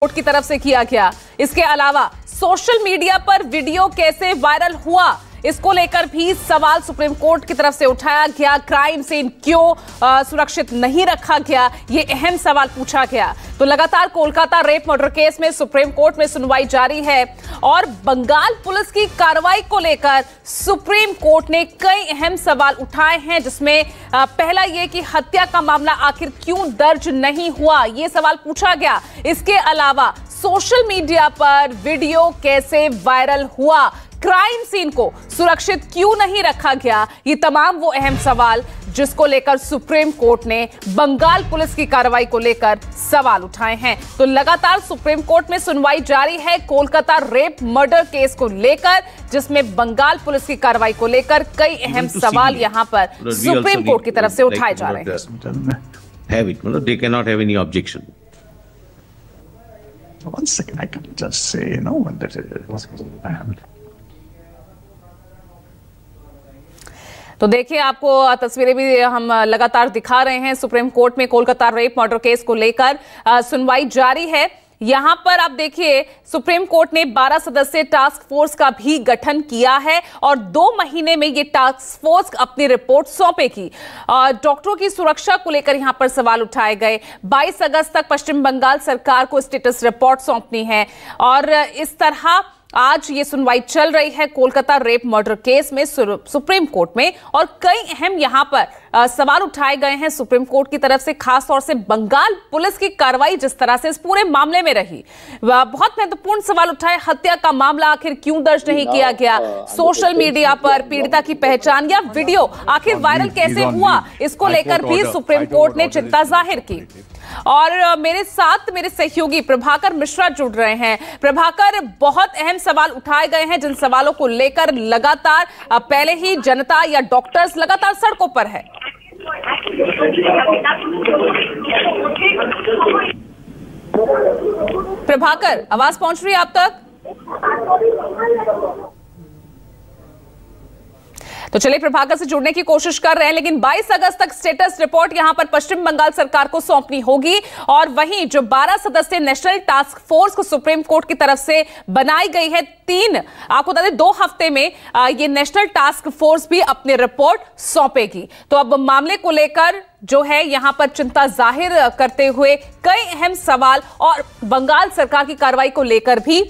Court की तरफ से किया गया। इसके अलावा सोशल मीडिया पर वीडियो कैसे वायरल हुआ, इसको लेकर भी सवाल सुप्रीम कोर्ट की तरफ से उठाया गया। क्राइम सीन क्यों सुरक्षित नहीं रखा गया, ये अहम सवाल पूछा गया। तो लगातार कोलकाता रेप मर्डर केस में सुप्रीम कोर्ट में सुनवाई जारी है और बंगाल पुलिस की कार्रवाई को लेकर सुप्रीम कोर्ट ने कई अहम सवाल उठाए हैं, जिसमें पहला ये कि हत्या का मामला आखिर क्यों दर्ज नहीं हुआ, ये सवाल पूछा गया। इसके अलावा सोशल मीडिया पर वीडियो कैसे वायरल हुआ, क्राइम सीन को सुरक्षित क्यों नहीं रखा गया, ये तमाम वो अहम सवाल जिसको लेकर सुप्रीम कोर्ट ने बंगाल पुलिस की कार्रवाई को लेकर सवाल उठाए हैं। तो लगातार सुप्रीम कोर्ट में सुनवाई जारी है कोलकाता रेप मर्डर केस को लेकर, जिसमें बंगाल पुलिस की कार्रवाई को लेकर कई अहम सवाल यहां पर सुप्रीम कोर्ट की तरफ से उठाए जा रहे हैं। One second, I can just say, when that is. तो देखिए, आपको तस्वीरें भी हम लगातार दिखा रहे हैं। सुप्रीम कोर्ट में कोलकाता रेप मर्डर केस को लेकर सुनवाई जारी है। यहां पर आप देखिए, सुप्रीम कोर्ट ने 12 सदस्यीय टास्क फोर्स का भी गठन किया है और 2 महीने में ये टास्क फोर्स अपनी रिपोर्ट सौंपेगी। डॉक्टरों की सुरक्षा को लेकर यहां पर सवाल उठाए गए। 22 अगस्त तक पश्चिम बंगाल सरकार को स्टेटस रिपोर्ट सौंपनी है और इस तरह आज ये सुनवाई चल रही है कोलकाता रेप मर्डर केस में सुप्रीम कोर्ट में, और कई अहम यहां पर सवाल उठाए गए हैं सुप्रीम कोर्ट की तरफ से। खास तौर से बंगाल पुलिस की कार्रवाई जिस तरह से इस पूरे मामले में रही, बहुत महत्वपूर्ण सवाल उठाए। हत्या का मामला आखिर क्यों दर्ज नहीं किया गया, सोशल मीडिया पर पीड़िता की पहचान या वीडियो आखिर वायरल कैसे हुआ, इसको लेकर भी सुप्रीम कोर्ट ने चिंता जाहिर की। और मेरे साथ मेरे सहयोगी प्रभाकर मिश्रा जुड़ रहे हैं। प्रभाकर, बहुत अहम सवाल उठाए गए हैं, जिन सवालों को लेकर लगातार पहले ही जनता या डॉक्टर्स लगातार सड़कों पर है। प्रभाकर, आवाज पहुंच रही है आप तक? तो चलिए प्रभाकर से जुड़ने की कोशिश कर रहे हैं, लेकिन 22 अगस्त तक स्टेटस रिपोर्ट यहां पर पश्चिम बंगाल सरकार को सौंपनी होगी। और वहीं जो 12 सदस्यीय नेशनल टास्क फोर्स को सुप्रीम कोर्ट की तरफ से बनाई गई है, आपको बता दें 2 हफ्ते में ये नेशनल टास्क फोर्स भी अपनी रिपोर्ट सौंपेगी। तो अब मामले को लेकर जो है यहां पर चिंता जाहिर करते हुए कई अहम सवाल और बंगाल सरकार की कार्रवाई को लेकर भी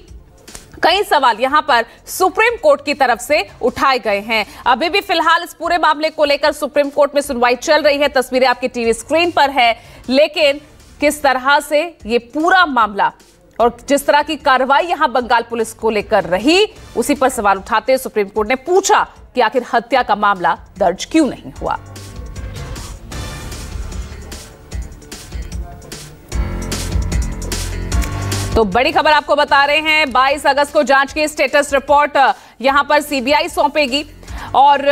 कई सवाल यहां पर सुप्रीम कोर्ट की तरफ से उठाए गए हैं। अभी भी फिलहाल इस पूरे मामले को लेकर सुप्रीम कोर्ट में सुनवाई चल रही है। तस्वीरें आपकी टीवी स्क्रीन पर है, लेकिन किस तरह से ये पूरा मामला और जिस तरह की कार्रवाई यहां बंगाल पुलिस को लेकर रही, उसी पर सवाल उठाते हुए सुप्रीम कोर्ट ने पूछा कि आखिर हत्या का मामला दर्ज क्यों नहीं हुआ। तो बड़ी खबर आपको बता रहे हैं, 22 अगस्त को जांच की स्टेटस रिपोर्ट यहां पर सीबीआई सौंपेगी। और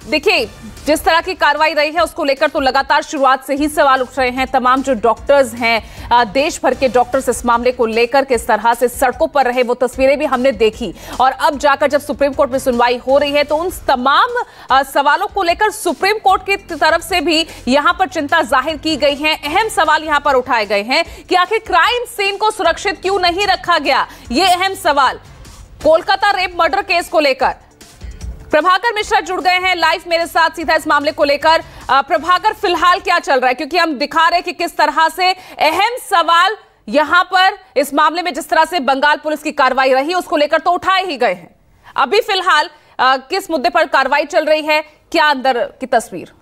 देखिए, जिस तरह की कार्रवाई रही है उसको लेकर तो लगातार शुरुआत से ही सवाल उठ रहे हैं। तमाम जो डॉक्टर्स हैं, देश भर के डॉक्टर्स इस मामले को लेकर किस तरह से सड़कों पर रहे, वो तस्वीरें भी हमने देखी। और अब जाकर जब सुप्रीम कोर्ट में सुनवाई हो रही है तो उन तमाम सवालों को लेकर सुप्रीम कोर्ट की तरफ से भी यहां पर चिंता जाहिर की गई है। अहम सवाल यहां पर उठाए गए हैं कि आखिर क्राइम सीन को सुरक्षित क्यों नहीं रखा गया, ये अहम सवाल कोलकाता रेप मर्डर केस को लेकर। प्रभाकर मिश्रा जुड़ गए हैं लाइव मेरे साथ सीधा इस मामले को लेकर। प्रभाकर, फिलहाल क्या चल रहा है, क्योंकि हम दिखा रहे हैं कि किस तरह से अहम सवाल यहां पर इस मामले में जिस तरह से बंगाल पुलिस की कार्रवाई रही उसको लेकर तो उठाए ही गए हैं। अभी फिलहाल किस मुद्दे पर कार्रवाई चल रही है, क्या अंदर की तस्वीर?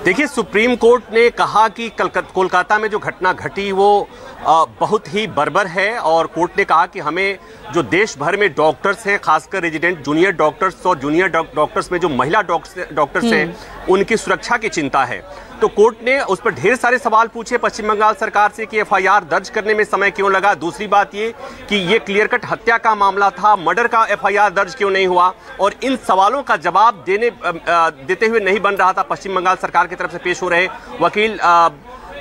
देखिए, सुप्रीम कोर्ट ने कहा कि कोलकाता में जो घटना घटी वो बहुत ही बर्बर है, और कोर्ट ने कहा कि हमें जो देश भर में डॉक्टर्स हैं, खासकर रेजिडेंट जूनियर डॉक्टर्स और जूनियर डॉक्टर्स में जो महिला डॉक्टर्स हैं, उनकी सुरक्षा की चिंता है। तो कोर्ट ने उस पर ढेर सारे सवाल पूछे पश्चिम बंगाल सरकार से कि एफआईआर दर्ज करने में समय क्यों लगा। दूसरी बात ये कि ये क्लियर कट हत्या का मामला था, मर्डर का एफआईआर दर्ज क्यों नहीं हुआ। और इन सवालों का जवाब देते हुए नहीं बन रहा था पश्चिम बंगाल सरकार की तरफ से पेश हो रहे वकील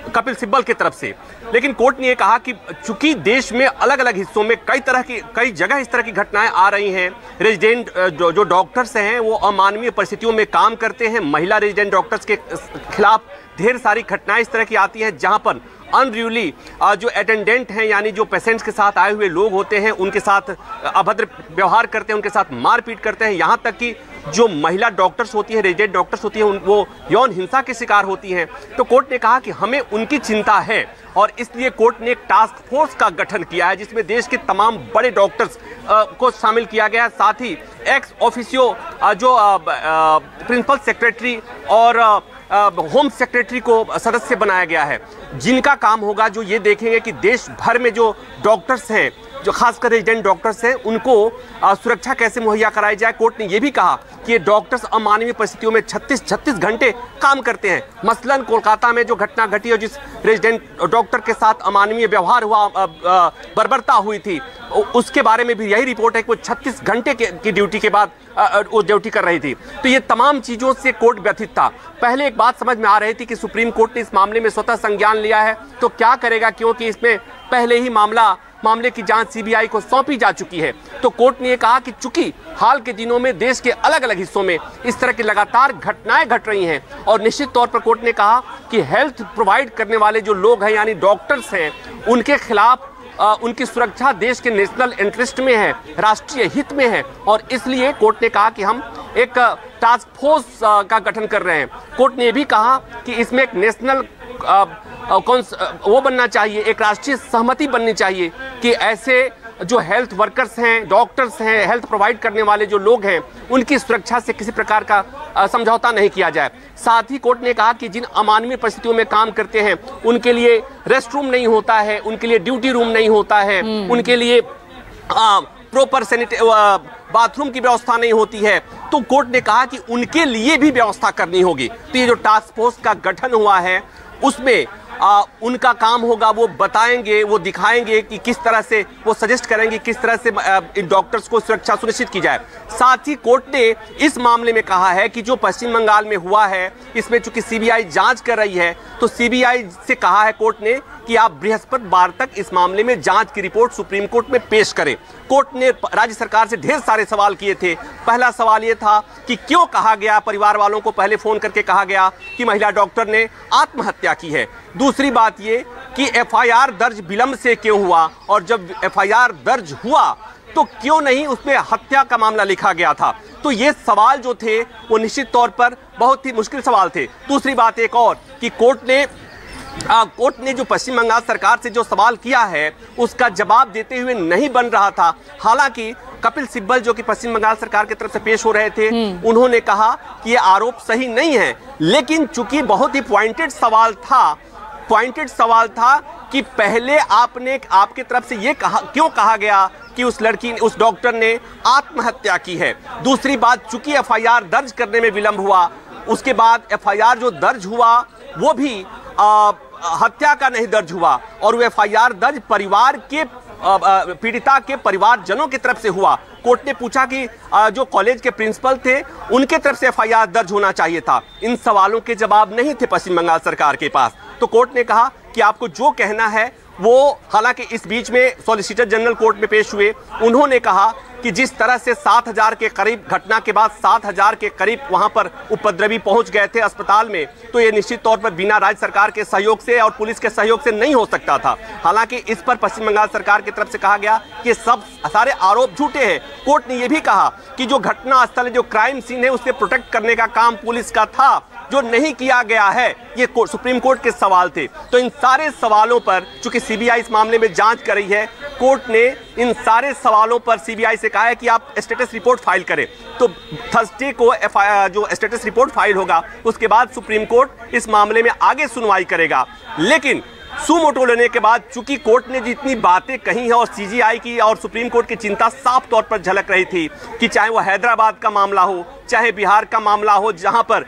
कपिल सिब्बल की तरफ से। लेकिन कोर्ट ने यह कहा कि चूंकि देश में अलग अलग हिस्सों में कई जगह इस तरह की घटनाएं आ रही हैं, रेजिडेंट जो डॉक्टर्स हैं वो अमानवीय परिस्थितियों में काम करते हैं, महिला रेजिडेंट डॉक्टर्स के खिलाफ ढेर सारी घटनाएं इस तरह की आती हैं जहां पर अनरूली जो अटेंडेंट हैं यानी जो पेशेंट्स के साथ आए हुए लोग होते हैं उनके साथ अभद्र व्यवहार करते हैं, उनके साथ मारपीट करते हैं, यहाँ तक कि जो महिला डॉक्टर्स होती है, रेजिडेंट डॉक्टर्स होती हैं, वो यौन हिंसा के शिकार होती हैं। तो कोर्ट ने कहा कि हमें उनकी चिंता है और इसलिए कोर्ट ने एक टास्क फोर्स का गठन किया है जिसमें देश के तमाम बड़े डॉक्टर्स को शामिल किया गया है। साथ ही एक्स ऑफिसियो जो प्रिंसिपल सेक्रेटरी और होम सेक्रेटरी को सदस्य बनाया गया है, जिनका काम होगा जो ये देखेंगे कि देश भर में जो डॉक्टर्स हैं, जो खासकर रेजिडेंट डॉक्टर्स हैं, उनको सुरक्षा कैसे मुहैया कराई जाए। कोर्ट ने यह भी कहा कि ये डॉक्टर्स अमानवीय परिस्थितियों में 36 घंटे काम करते हैं। मसलन कोलकाता में जो घटना घटी और जिस रेजिडेंट डॉक्टर के साथ अमानवीय व्यवहार हुआ, बर्बरता हुई थी, उसके बारे में भी यही रिपोर्ट है कि वो 36 घंटे की ड्यूटी के बाद वो ड्यूटी कर रही थी। तो ये तमाम चीज़ों से कोर्ट व्यथित था। पहले एक बात समझ में आ रही थी कि सुप्रीम कोर्ट ने इस मामले में स्वतः संज्ञान लिया है तो क्या करेगा, क्योंकि इसमें पहले ही मामले की जांच सीबीआई को सौंपी जा चुकी है। तो कोर्ट ने यह कहा कि चूंकि हाल के दिनों में देश के अलग अलग हिस्सों में इस तरह की लगातार घटनाएं घट रही हैं और निश्चित तौर पर कोर्ट ने कहा कि हेल्थ प्रोवाइड करने वाले जो लोग हैं यानी डॉक्टर्स हैं, उनके खिलाफ उनकी सुरक्षा देश के नेशनल इंटरेस्ट में है, राष्ट्रीय हित में है और इसलिए कोर्ट ने कहा कि हम एक टास्क फोर्स का गठन कर रहे हैं। कोर्ट ने यह भी कहा कि इसमें एक नेशनल वो बनना चाहिए, एक राष्ट्रीय सहमति बननी चाहिए कि ऐसे जो हेल्थ वर्कर्स हैं, डॉक्टर्स हैं, हेल्थ प्रोवाइड करने वाले जो लोग हैं, उनकी सुरक्षा से किसी प्रकार का समझौता नहीं किया जाए। साथ ही कोर्ट ने कहा कि जिन अमानवीय परिस्थितियों में काम करते हैं उनके लिए रेस्ट रूम नहीं होता है, उनके लिए ड्यूटी रूम नहीं होता है, उनके लिए प्रॉपर बाथरूम की व्यवस्था नहीं होती है। तो कोर्ट ने कहा कि उनके लिए भी व्यवस्था करनी होगी। तो ये जो टास्क फोर्स का गठन हुआ है उसमें उनका काम होगा, वो बताएंगे, वो दिखाएंगे कि किस तरह से वो सजेस्ट करेंगे किस तरह से इन डॉक्टर्स को सुरक्षा सुनिश्चित की जाए। साथ ही कोर्ट ने इस मामले में कहा है कि जो पश्चिम बंगाल में हुआ है इसमें चूंकि सीबीआई जांच कर रही है तो सीबीआई से कहा है कोर्ट ने कि आप बृहस्पतिवार तक इस मामले में जांच की रिपोर्ट सुप्रीम कोर्ट में पेश करें। कोर्ट ने राज्य सरकार से ढेर सारे सवाल किए थे। पहला सवाल यह था कि क्यों कहा गया, परिवार वालों को पहले फोन करके कहा गया कि महिला डॉक्टर ने आत्महत्या की है। दूसरी बात ये कि एफआईआर दर्ज विलंब से क्यों हुआ और जब एफआईआर दर्ज हुआ तो क्यों नहीं उसमें हत्या का मामला लिखा गया था। तो ये सवाल जो थे वो निश्चित तौर पर बहुत ही मुश्किल सवाल थे। दूसरी बात एक और कि कोर्ट ने जो पश्चिम बंगाल सरकार से जो सवाल किया है उसका जवाब देते हुए नहीं बन रहा था। हालांकि कपिल सिब्बल जो कि पश्चिम बंगाल सरकार की तरफ से पेश हो रहे थे उन्होंने कहा कि ये आरोप सही नहीं है, लेकिन चूंकि बहुत ही पॉइंटेड सवाल था कि पहले आपके तरफ से ये क्यों कहा गया कि उस डॉक्टर ने आत्महत्या की है। दूसरी बात, चूंकि एफआईआर दर्ज करने में विलंब हुआ, उसके बाद एफआईआर जो दर्ज हुआ वो भी हत्या का नहीं दर्ज हुआ और वो एफआईआर दर्ज परिवार के पीड़िता के परिवारजनों की तरफ से हुआ। कोर्ट ने पूछा कि जो कॉलेज के प्रिंसिपल थे उनके तरफ से एफआईआर दर्ज होना चाहिए था। इन सवालों के जवाब नहीं थे पश्चिम बंगाल सरकार के पास। तो कोर्ट ने कहा कि आपको जो कहना है वो, हालांकि इस बीच में सॉलिसिटर जनरल कोर्ट में पेश हुए, उन्होंने कहा कि जिस तरह से 7,000 के करीब घटना के बाद 7,000 के करीब वहां पर उपद्रवी पहुंच गए थे अस्पताल में, तो ये निश्चित तौर पर बिना राज्य सरकार के सहयोग से और पुलिस के सहयोग से नहीं हो सकता था। हालांकि इस पर पश्चिम बंगाल सरकार की तरफ से कहा गया कि सब सारे आरोप झूठे हैं। कोर्ट ने यह भी कहा कि जो घटना स्थल, जो क्राइम सीन है, उसे प्रोटेक्ट करने का काम पुलिस का था, जो नहीं किया गया है। ये सुप्रीम कोर्ट के सवाल थे। तो इन सारे सवालों पर चूंकि सीबीआई इस मामले में जांच कर रही है, कोर्ट ने इन सारे सवालों पर सीबीआई से कहा है कि आप स्टेटस रिपोर्ट फाइल करें। तो थर्सडे को जो स्टेटस रिपोर्ट फाइल होगा उसके बाद सुप्रीम कोर्ट इस मामले में आगे सुनवाई करेगा। लेकिन सुमोटो लेने के बाद चूंकि कोर्ट ने जितनी बातें कही हैं और सीजीआई की और सुप्रीम कोर्ट की चिंता साफ तौर पर झलक रही थी कि चाहे वो हैदराबाद का मामला हो, चाहे बिहार का मामला हो, जहां पर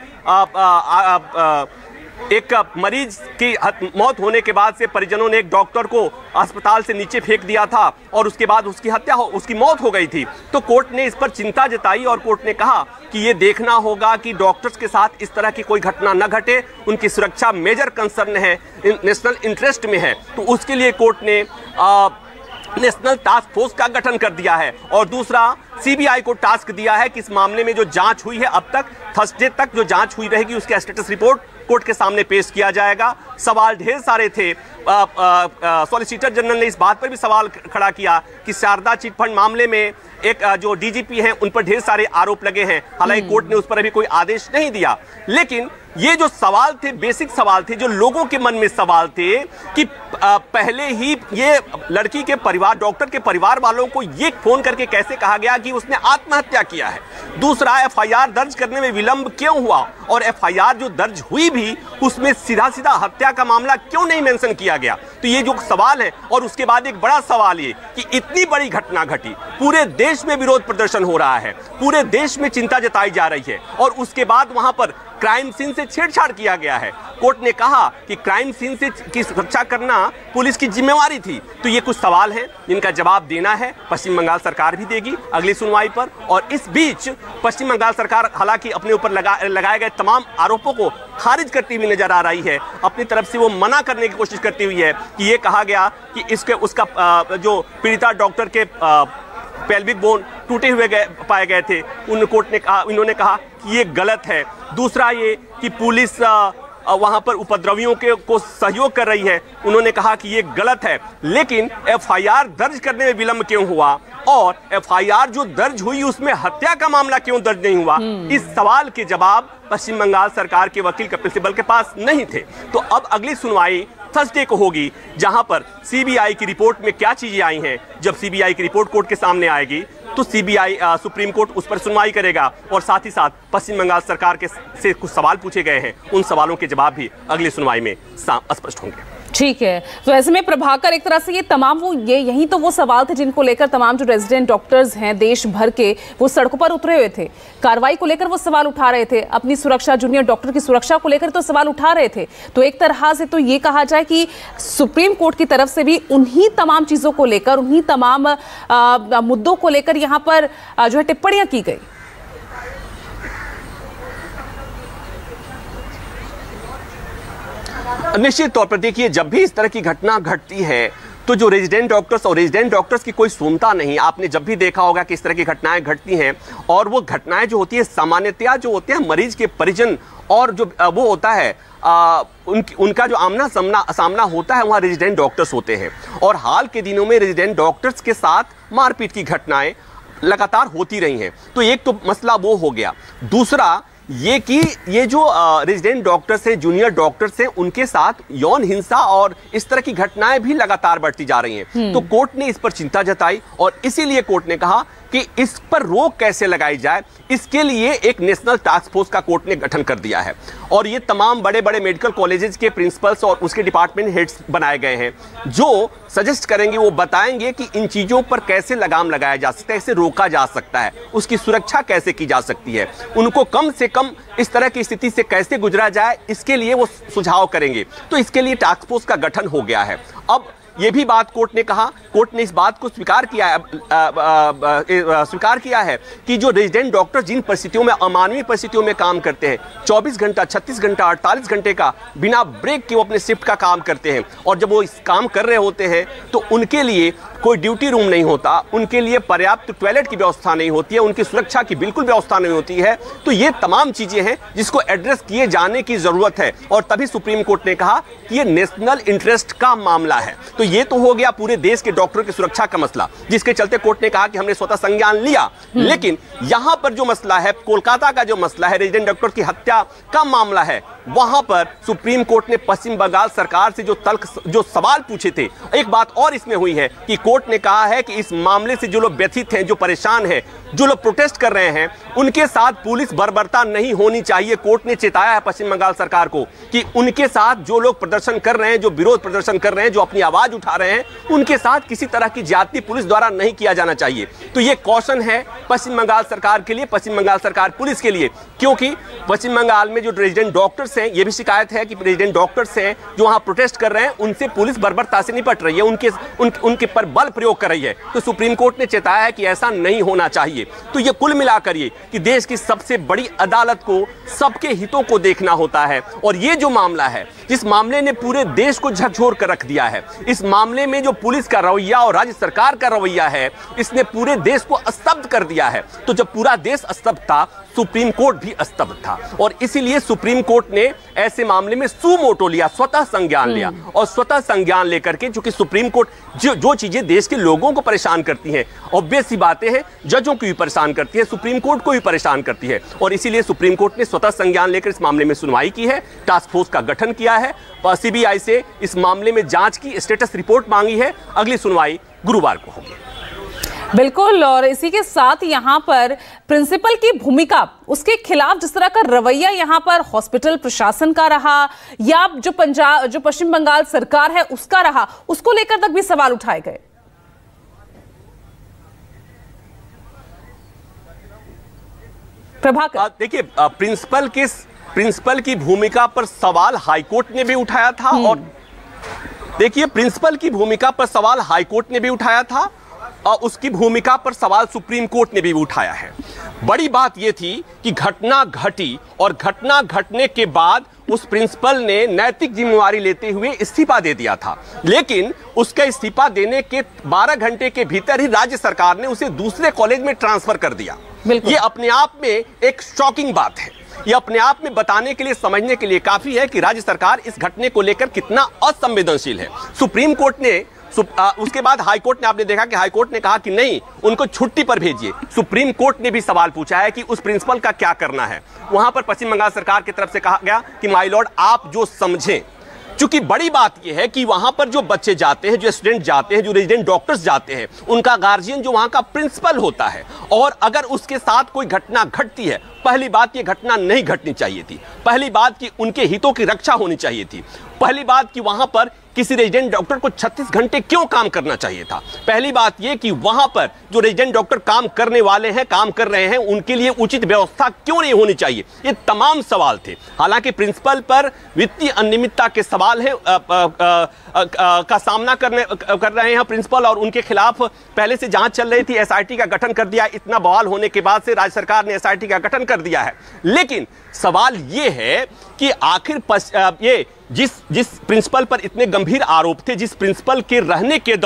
एक मरीज की मौत होने के बाद से परिजनों ने एक डॉक्टर को अस्पताल से नीचे फेंक दिया था और उसके बाद उसकी मौत हो गई थी। तो कोर्ट ने इस पर चिंता जताई और कोर्ट ने कहा कि ये देखना होगा कि डॉक्टर्स के साथ इस तरह की कोई घटना न घटे, उनकी सुरक्षा मेजर कंसर्न है, नेशनल इंटरेस्ट में है। तो उसके लिए कोर्ट ने नेशनल टास्क फोर्स का गठन कर दिया है और दूसरा सीबीआई को टास्क दिया है कि इस मामले में जो जांच हुई है अब तक थर्सडे तक जो जांच हुई रहेगी उसका स्टेटस रिपोर्ट कोर्ट के सामने पेश किया जाएगा। सवाल ढेर सारे थे। सॉलिसिटर जनरल ने इस बात पर भी सवाल खड़ा किया कि शारदा चिटफंड मामले में एक जो डीजीपी हैं उन पर ढेर सारे आरोप लगे हैं। हालांकि कोर्ट ने उस पर अभी कोई आदेश नहीं दिया, लेकिन ये जो सवाल थे, बेसिक सवाल थे, जो लोगों के मन में सवाल थे कि पहले ही ये लड़की के परिवार, डॉक्टर के परिवार वालों को ये फोन करके कैसे कहा गया कि उसने आत्महत्या किया है। दूसरा, एफआईआर दर्ज करने में विलंब क्यों हुआ और एफआईआर जो दर्ज हुई भी उसमें सीधा सीधा हत्या का मामला क्यों नहीं मेंशन किया गया। तो ये जो सवाल है, और उसके बाद एक बड़ा सवाल ये कि इतनी बड़ी घटना घटी, पूरे देश में विरोध प्रदर्शन हो रहा है, पूरे देश में चिंता जताई जा रही है और उसके बाद वहां पर क्राइम सीन से छेड़छाड़ किया गया है। कोर्ट ने कहा कि क्राइम सीन से की सुरक्षा करना पुलिस की जिम्मेवारी थी। तो ये कुछ सवाल हैं जिनका जवाब देना है, पश्चिम बंगाल सरकार भी देगी अगली सुनवाई पर। और इस बीच पश्चिम बंगाल सरकार हालांकि अपने ऊपर लगाए गए तमाम आरोपों को खारिज करती हुई नजर आ रही है। अपनी तरफ से वो मना करने की कोशिश करती हुई है कि ये कहा गया कि उसका जो पीड़िता डॉक्टर के पेल्विक बोन टूटे हुए पाए गए थे, इन्होंने कहा कि ये गलत है। दूसरा ये कि पुलिस वहां पर उपद्रवियों को सहयोग कर रही है, उन्होंने कहा कि ये गलत है। लेकिन एफआईआर दर्ज करने में विलंब क्यों हुआ और एफआईआर जो दर्ज हुई उसमें हत्या का मामला क्यों दर्ज नहीं हुआ, इस सवाल के जवाब पश्चिम बंगाल सरकार के वकील कपिल सिब्बल के पास नहीं थे। तो अब अगली सुनवाई थर्सडे को होगी, जहां पर सीबीआई की रिपोर्ट में क्या चीजें आई हैं। जब सीबीआई की रिपोर्ट कोर्ट के सामने आएगी तो सीबीआई सुप्रीम कोर्ट उस पर सुनवाई करेगा और साथ ही साथ पश्चिम बंगाल सरकार से कुछ सवाल पूछे गए हैं, उन सवालों के जवाब भी अगली सुनवाई में स्पष्ट होंगे। ठीक है, तो ऐसे में प्रभाकर, एक तरह से ये तमाम यही तो वो सवाल थे जिनको लेकर तमाम जो रेजिडेंट डॉक्टर्स हैं देश भर के, वो सड़कों पर उतरे हुए थे। कार्रवाई को लेकर वो सवाल उठा रहे थे, अपनी सुरक्षा, जूनियर डॉक्टर की सुरक्षा को लेकर तो सवाल उठा रहे थे। तो एक तरह से तो ये कहा जाए कि सुप्रीम कोर्ट की तरफ से भी उन्हीं तमाम चीजों को लेकर, उन्हीं तमाम मुद्दों को लेकर यहाँ पर जो है टिप्पणियां की गई। निश्चित तौर पर देखिए, जब भी इस तरह की घटना घटती है तो जो रेजिडेंट डॉक्टर्स की कोई सुनता नहीं। आपने जब भी देखा होगा कि इस तरह की घटनाएं घटती हैं और वो घटनाएं जो होती है सामान्यतया जो होते हैं मरीज के परिजन और जो वो होता है उनका जो आमना सामना होता है वहाँ रेजिडेंट डॉक्टर्स होते हैं। और हाल के दिनों में रेजिडेंट डॉक्टर्स के साथ मारपीट की घटनाएं लगातार होती रही हैं। तो एक तो मसला वो हो गया। दूसरा ये कि ये जो रेजिडेंट डॉक्टर्स हैं, जूनियर डॉक्टर्स हैं, उनके साथ यौन हिंसा और इस तरह की घटनाएं भी लगातार बढ़ती जा रही हैं। तो कोर्ट ने इस पर चिंता जताई और इसीलिए कोर्ट ने कहा कि इस पर रोक कैसे लगाई जाए, इसके लिए एक नेशनल टास्क फोर्स का कोर्ट ने गठन कर दिया है। और ये तमाम बड़े बड़े मेडिकल कॉलेजेस के प्रिंसिपल्स और उसके डिपार्टमेंट हेड्स बनाए गए हैं जो सजेस्ट करेंगे, वो बताएंगे कि इन चीज़ों पर कैसे लगाम लगाया जा सकता है, कैसे रोका जा सकता है, उसकी सुरक्षा कैसे की जा सकती है, उनको कम से कम इस तरह की स्थिति से कैसे गुजरा जाए, इसके लिए वो सुझाव करेंगे। तो इसके लिए टास्क फोर्स का गठन हो गया है। अब ये भी बात कोर्ट ने कहा, कोर्ट ने इस बात को स्वीकार किया है कि जो रेजिडेंट डॉक्टर जिन परिस्थितियों में, अमानवीय परिस्थितियों में काम करते हैं, 24 घंटा, 36 घंटा, 48 घंटे का बिना ब्रेक के वो अपने शिफ्ट का काम करते हैं और जब वो इस काम कर रहे होते हैं तो उनके लिए कोई ड्यूटी रूम नहीं होता, उनके लिए पर्याप्त टॉयलेट की व्यवस्था नहीं होती है, उनकी सुरक्षा की बिल्कुल व्यवस्था नहीं होती है। तो ये तमाम चीजें हैं जिसको एड्रेस किए जाने की जरूरत है और तभी सुप्रीम कोर्ट ने कहा कि ये नेशनल इंटरेस्ट का मामला है। तो ये तो हो गया पूरे देश के डॉक्टरों की सुरक्षा का मसला, जिसके चलते कोर्ट ने कहा कि हमने स्वतः संज्ञान लिया। लेकिन यहां पर जो मसला है, कोलकाता का जो मसला है, रेजिडेंट डॉक्टर की हत्या का मामला है, वहां पर सुप्रीम कोर्ट ने पश्चिम बंगाल सरकार से जो सवाल पूछे थे, एक बात और इसमें हुई है कि कोर्ट ने कहा है कि इस मामले से जो लोग व्यथित हैं, जो परेशान हैं, जो लोग प्रोटेस्ट कर रहे हैं उनके साथ पुलिस बर्बरता नहीं होनी चाहिए। कोर्ट ने चेताया है पश्चिम बंगाल सरकार को कि उनके साथ जो लोग प्रदर्शन कर रहे हैं, जो विरोध प्रदर्शन कर रहे हैं, जो अपनी आवाज उठा रहे हैं, उनके साथ किसी तरह की ज्यादती पुलिस द्वारा नहीं किया जाना चाहिए। तो ये कॉशन है पश्चिम बंगाल सरकार के लिए, पश्चिम बंगाल सरकार पुलिस के लिए, क्योंकि पश्चिम बंगाल में जो रेजिडेंट डॉक्टर्स हैं, ये भी शिकायत है कि रेजिडेंट डॉक्टर्स हैं जो वहां प्रोटेस्ट कर रहे हैं, उनसे पुलिस बर्बरता से निपट रही है, उनके पर बल प्रयोग कर रही है। तो सुप्रीम कोर्ट ने चेताया है कि ऐसा नहीं होना चाहिए। तो ये कुल मिलाकर ये कि देश की सबसे बड़ी अदालत को सबके हितों को देखना होता है, और ये जो मामला है, जिस मामले ने पूरे देश को झकझोर कर रख दिया है, इस मामले में जो पुलिस का रवैया और राज्य सरकार का रवैया है, इसने पूरे देश को स्तब्ध कर दिया है। तो जब पूरा देश स्तब्ध था, सुप्रीम कोर्ट भी स्तब्ध था, और इसीलिए सुप्रीम कोर्ट ने ऐसे मामले में सुमोटो लिया, स्वतः संज्ञान लिया, और स्वतः संज्ञान लेकर के, चूंकि सुप्रीम कोर्ट जो चीजें देश के लोगों को परेशान करती हैं, ऑब्वियस सी बातें हैं, जजों को भी परेशान करती है, सुप्रीम कोर्ट को भी परेशान करती है, और इसीलिए सुप्रीम कोर्ट ने स्वतः संज्ञान लेकर इस मामले में सुनवाई की है, टास्क फोर्स का गठन किया है, सीबीआई से इस मामले में जांच की स्टेटस रिपोर्ट मांगी है। अगली सुनवाई गुरुवार को होगी। बिल्कुल, और इसी के साथ यहाँ पर प्रिंसिपल की भूमिका, उसके खिलाफ जिस तरह का रवैया यहाँ पर हॉस्पिटल प्रशासन का रहा या जो पश्चिम बंगाल सरकार है उसका रहा, उसको लेकर तक भी सवाल उठाए गए। प्रभाकर, देखिए, प्रिंसिपल की भूमिका पर सवाल हाईकोर्ट ने भी उठाया था, और देखिए प्रिंसिपल की भूमिका पर सवाल हाईकोर्ट ने भी उठाया था, और उसकी भूमिका पर सवाल सुप्रीम कोर्ट ने भी उठाया है। बड़ी बात यह थी कि घटना घटी, और घटना घटने के बाद उस प्रिंसिपल ने नैतिक जिम्मेवारी लेते हुए इस्तीफा दे दिया था, लेकिन उसका इस्तीफा देने के 12 घंटे के भीतर ही राज्य सरकार ने उसे दूसरे कॉलेज में ट्रांसफर कर दिया। ये अपने आप में एक शॉकिंग बात है। ये अपने आप में बताने के लिए, समझने के लिए काफी है कि राज्य सरकार इस घटने को लेकर कितना असंवेदनशील है। सुप्रीम कोर्ट ने उसके बाद हाईकोर्ट ने, आपने देखा कि हाईकोर्ट ने कहा कि नहीं, उनको छुट्टी पर भेजिए। सुप्रीम कोर्ट ने भी सवाल पूछा है कि उस प्रिंसिपल का क्या करना है। वहां पर पश्चिम बंगाल सरकार की तरफ से कहा गया कि माय लॉर्ड, आप जो समझें। चूंकि बड़ी बात यह है कि वहां पर जो बच्चे जाते हैं, जो स्टूडेंट जाते हैं, जो रेजिडेंट डॉक्टर्स जाते हैं, उनका गार्जियन जो वहां का प्रिंसिपल होता है, और अगर उसके साथ कोई घटना घटती है, पहली बात ये घटना नहीं घटनी चाहिए थी। पहली बात कि उनके हितों की रक्षा होनी चाहिए थी। पहली बात कि वहां पर किसी रेजिडेंट डॉक्टर को 36 घंटे क्यों काम करना चाहिए था। पहली बात यह कि वहां पर जो रेजिडेंट डॉक्टर काम करने वाले हैं, काम कर रहे हैं, उनके लिए उचित व्यवस्था क्यों नहीं होनी चाहिए। ये तमाम सवाल थे। हालांकि प्रिंसिपल पर वित्तीय अनियमितता के सवाल है का सामना कर रहे हैं प्रिंसिपल, और उनके खिलाफ पहले से जांच चल रही थी। एसआईटी का गठन कर दिया। इतना बवाल होने के बाद से राज्य सरकार ने एसआईटी का गठन कर दिया है। लेकिन सवाल यह है कि आखिर ये जिस प्रिंसिपल पर इतने गंभीर आरोप थे, जिस प्रिंसिपल के रहने के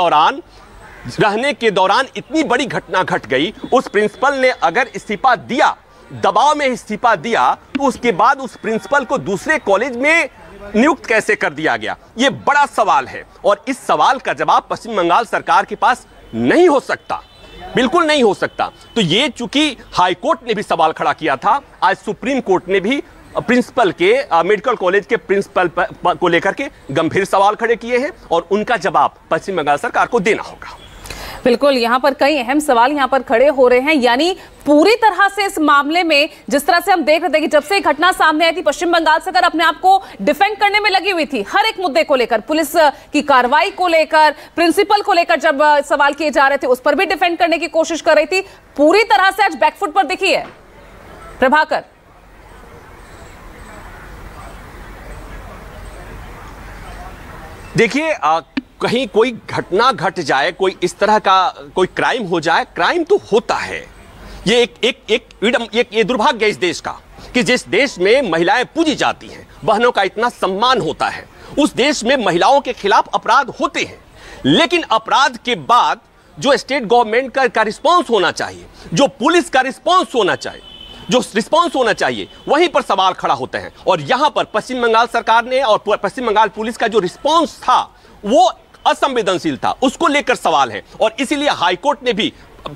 दौरान इतनी बड़ी घटना घट गई, उस प्रिंसिपल ने अगर इस्तीफा दिया, दबाव में इस्तीफा दिया, तो उसके बाद उस प्रिंसिपल को दूसरे कॉलेज में नियुक्त कैसे कर दिया गया। यह बड़ा सवाल है, और इस सवाल का जवाब पश्चिम बंगाल सरकार के पास नहीं हो सकता, बिल्कुल नहीं हो सकता। तो ये चूंकि हाईकोर्ट ने भी सवाल खड़ा किया था, आज सुप्रीम कोर्ट ने भी प्रिंसिपल के, मेडिकल कॉलेज के प्रिंसिपल को लेकर के गंभीर सवाल खड़े किए हैं, और उनका जवाब पश्चिम बंगाल सरकार को देना होगा। बिल्कुल, यहाँ पर कई अहम सवाल यहाँ पर खड़े हो रहे हैं। यानी पूरी तरह से इस मामले में जिस तरह से हम देख रहे थे कि जब से घटना सामने आई थी, पश्चिम बंगाल सरकार अपने आप को डिफेंड करने में लगी हुई थी, हर एक मुद्दे को लेकर, पुलिस की कार्रवाई को लेकर, प्रिंसिपल को लेकर जब सवाल किए जा रहे थे, उस पर भी डिफेंड करने की कोशिश कर रही थी। पूरी तरह से आज बैकफुट पर दिखी है। प्रभाकर, देखिए, कहीं कोई घटना घट जाए, कोई इस तरह का कोई क्राइम हो जाए, क्राइम तो होता है। ये एक दुर्भाग्य है इस देश का कि जिस देश में महिलाएं पूजी जाती हैं, बहनों का इतना सम्मान होता है, उस देश में महिलाओं के खिलाफ अपराध होते हैं। लेकिन अपराध के बाद जो स्टेट गवर्नमेंट का रिस्पॉन्स होना चाहिए, जो पुलिस का रिस्पॉन्स होना चाहिए, वहीं पर सवाल खड़ा होते हैं। और यहां पर पश्चिम बंगाल सरकार ने और पश्चिम बंगाल पुलिस का जो रिस्पॉन्स था वो असंवेदनशील था, उसको लेकर सवाल है। और इसीलिए हाईकोर्ट ने भी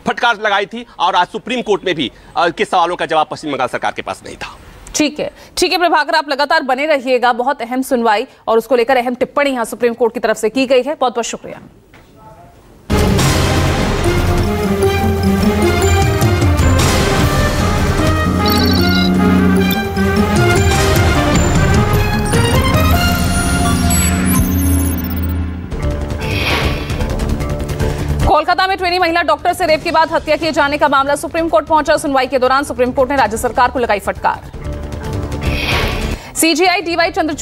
फटकार लगाई थी, और आज सुप्रीम कोर्ट में भी के सवालों का जवाब पश्चिम बंगाल सरकार के पास नहीं था। ठीक है प्रभाकर, आप लगातार बने रहिएगा। बहुत अहम सुनवाई और उसको लेकर अहम टिप्पणी यहां सुप्रीम कोर्ट की तरफ से की गई है। बहुत बहुत शुक्रिया। में महिला डॉक्टर से रेप के बाद हत्या किए जाने का मामला सुप्रीम कोर्ट पहुंचा। सुनवाई के दौरान सुप्रीम कोर्ट ने राज्य सरकार को लगाई फटकार। CGI D Y Chandrachud